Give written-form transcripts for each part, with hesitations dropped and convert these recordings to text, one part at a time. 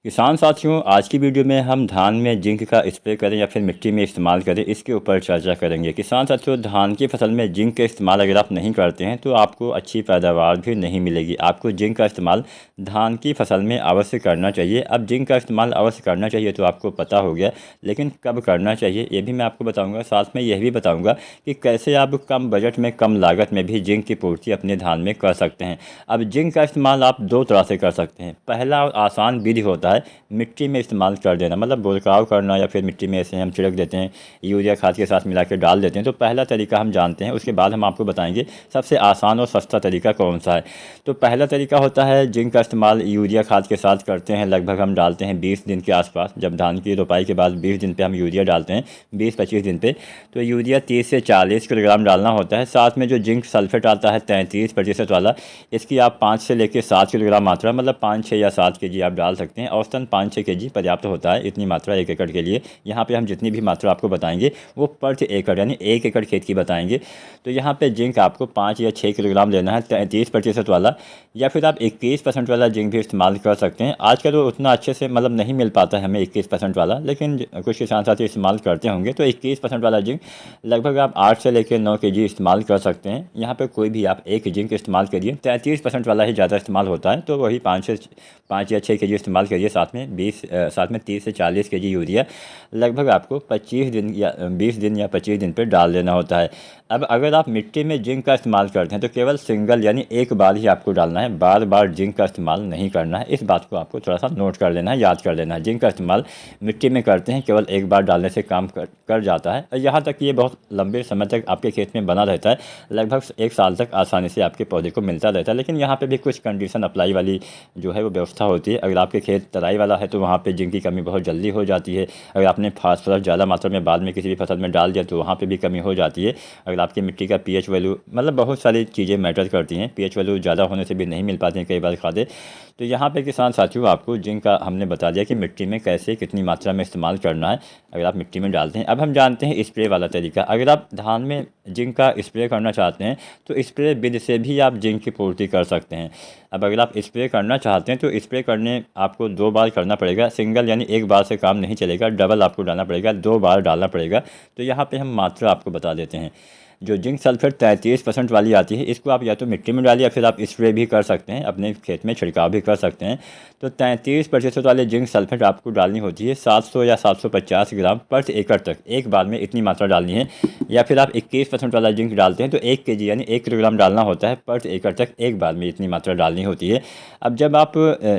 किसान साथियों, आज की वीडियो में हम धान में जिंक का स्प्रे करें या फिर मिट्टी में इस्तेमाल करें, इसके ऊपर चर्चा करेंगे। किसान साथियों, धान की फसल में जिंक का इस्तेमाल अगर आप नहीं करते हैं तो आपको अच्छी पैदावार भी नहीं मिलेगी। आपको जिंक का इस्तेमाल धान की फसल में अवश्य करना चाहिए। अब जिंक का इस्तेमाल अवश्य करना चाहिए तो आपको पता हो गया, लेकिन कब करना चाहिए ये भी मैं आपको बताऊँगा। साथ में यह भी बताऊँगा कि कैसे आप कम बजट में, कम लागत में भी जिंक की पूर्ति अपने धान में कर सकते हैं। अब जिंक का इस्तेमाल आप दो तरह से कर सकते हैं। पहला और आसान विधि होता है मिट्टी में इस्तेमाल कर देना, मतलब बुरकाव करना, या फिर मिट्टी में ऐसे हम छिड़क देते हैं, यूरिया खाद के साथ मिला के डाल देते हैं। तो पहला तरीका हम जानते हैं, उसके बाद हम आपको बताएंगे सबसे आसान और सस्ता तरीका कौन सा है। तो पहला तरीका होता है जिंक का इस्तेमाल यूरिया खाद के साथ करते हैं। लगभग हम डालते हैं 20 दिन के आसपास, जब धान की रोपाई के बाद 20 दिन पे हम यूरिया डालते हैं, 20-25 दिन पे। तो यूरिया 30 से 40 किलोग्राम डालना होता है। साथ में जो जिंक सल्फेट आता है 33% वाला, इसकी आप 5 से लेकर 7 किलोग्राम मात्रा, मतलब 5, 6 या 7 केजी आप डाल सकते हैं। औसतन 5-6 केजी पर्याप्त होता है, इतनी मात्रा 1 एकड़ के लिए। यहाँ पे हम जितनी भी मात्रा आपको बताएंगे वो प्रति एकड़ यानी 1 एकड़ खेत की बताएंगे। तो यहाँ पे जिंक आपको 5 या 6 किलोग्राम लेना है, 33% वाला, या फिर आप 21% वाला जिंक भी इस्तेमाल कर सकते हैं। आजकल वो उतना अच्छे से मतलब नहीं मिल पाता है हमें 21% वाला, लेकिन कुछ किसान साथी इस्तेमाल करते होंगे। तो 21% वाला जिंक लगभग आप 8 से लेकर 9 केजी इस्तेमाल कर सकते हैं। यहाँ पे कोई भी आप एक जिंक इस्तेमाल करिए। 33% वाला ही ज़्यादा इस्तेमाल होता है, तो वही 5 या 6 केजी इस्तेमाल करिए। साथ में 30 से 40 केजी यूरिया लगभग आपको 25 दिन या 20 दिन या 25 दिन पे डाल देना होता है। अब अगर आप मिट्टी में जिंक का इस्तेमाल करते हैं तो केवल सिंगल यानी एक बार ही आपको डालना है, बार बार जिंक का इस्तेमाल नहीं करना है। इस बात को आपको थोड़ा सा नोट कर लेना है, याद कर लेना है। जिंक का इस्तेमाल मिट्टी में करते हैं, केवल एक बार डालने से काम कर जाता है। और यहाँ तक ये बहुत लंबे समय तक आपके खेत में बना रहता है, लगभग 1 साल तक आसानी से आपके पौधे को मिलता रहता है। लेकिन यहाँ पर भी कुछ कंडीशन अप्लाई वाली जो है वो व्यवस्था होती है। अगर आपके खेत तराई वाला है तो वहाँ पे जिंक की कमी बहुत जल्दी हो जाती है। अगर आपने फास्फोरस ज़्यादा मात्रा में बाद में किसी भी फसल में डाल दिया तो वहाँ पे भी कमी हो जाती है। अगर आपकी मिट्टी का पीएच वैल्यू, मतलब बहुत सारी चीज़ें मैटर करती हैं, पीएच वैल्यू ज़्यादा होने से भी नहीं मिल पाती हैं कई बार खादें। तो यहाँ पे किसान साथियों, आपको जिंक का हमने बता दिया कि मिट्टी में कैसे कितनी मात्रा में इस्तेमाल करना है अगर आप मिट्टी में डालते हैं। अब हम जानते हैं स्प्रे वाला तरीका। अगर आप धान में जिंक का स्प्रे करना चाहते हैं तो स्प्रे विधि से भी आप जिंक की पूर्ति कर सकते हैं। अब अगर आप स्प्रे करना चाहते हैं तो स्प्रे करने आपको 2 बार करना पड़ेगा। सिंगल यानी एक बार से काम नहीं चलेगा, डबल आपको डालना पड़ेगा, 2 बार डालना पड़ेगा। तो यहाँ पे हम मात्रा आपको बता देते हैं। जो जिंक सल्फेट 33% वाली आती है, इसको आप या तो मिट्टी में डालिए या फिर आप स्प्रे भी कर सकते हैं, अपने खेत में छिड़काव भी कर सकते हैं। तो 33% वाले जिंक सल्फेट आपको डालनी होती है 700 या 750 ग्राम प्रति एकड़ तक, एक बार में इतनी मात्रा डालनी है। या फिर आप 21% वाला जिंक डालते हैं तो 1 केजी यानी 1 किलोग्राम डालना होता है प्रति एकड़ तक, एक बार में इतनी मात्रा डालनी होती है। अब जब आप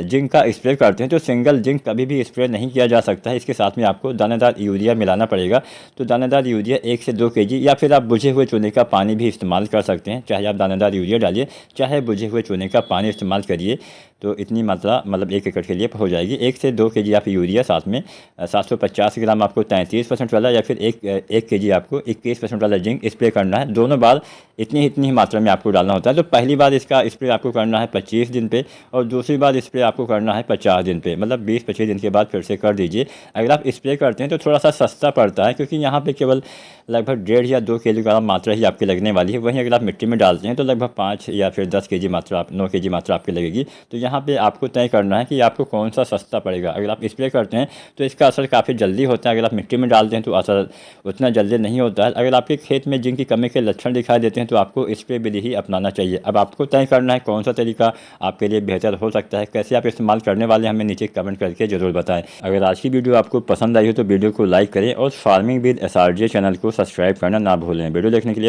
जिंक का स्प्रे करते हैं तो सिंगल जिंक कभी भी स्प्रे नहीं किया जा सकता है, इसके साथ में आपको दानेदार यूरिया मिलाना पड़ेगा। तो दानेदार यूरिया 1 से 2 केजी, या फिर आप बुझे हुए चूने का पानी भी इस्तेमाल कर सकते हैं। चाहे आप दानेदार यूरिया डालिए, चाहे बुझे हुए चूने का पानी इस्तेमाल करिए, तो इतनी मात्रा मतलब 1 एकड़ के लिए हो जाएगी। 1 से 2 केजी आप यूरिया, साथ में 750 ग्राम आपको 33% वाला, या फिर 1 केजी आपको 21% वाला जिंक स्प्रे करना है। दोनों बार इतनी ही मात्रा में आपको डालना होता है। तो पहली बार इसका स्प्रे आपको करना है 25 दिन पे, और दूसरी बार स्प्रे आपको करना है 50 दिन पे, मतलब 20-25 दिन के बाद फिर से कर दीजिए। अगर आप स्प्रे करते हैं तो थोड़ा सा सस्ता पड़ता है, क्योंकि यहाँ पे केवल लगभग 1.5 या 2 किलोग्राम मात्रा ही आपकी लगने वाली है। वहीं अगर आप मिट्टी में डालते हैं तो लगभग 5 या फिर 10 केजी मात्रा, 9 केजी मात्रा आपकी लगेगी। तो यहाँ पे आपको तय करना है कि आपको कौन सा सस्ता पड़ेगा। अगर आप स्प्रे करते हैं तो इसका असर काफ़ी जल्दी होता है, अगर आप मिट्टी में डालते हैं तो असर उतना जल्दी नहीं होता है। अगर आपके खेत में जिंक की कमी के लक्षण दिखाई देते हैं तो आपको स्प्रे विधि ही अपनाना चाहिए। अब आपको तय करना है कौन सा तरीका आपके लिए बेहतर हो सकता है, कैसे आप इस्तेमाल करने वाले, हमें नीचे कमेंट करके ज़रूर बताएं। अगर आज की वीडियो आपको पसंद आई हो तो वीडियो को लाइक करें और फार्मिंग विद SRJ चैनल को सब्सक्राइब करना ना भूलें। वीडियो देखने के लिए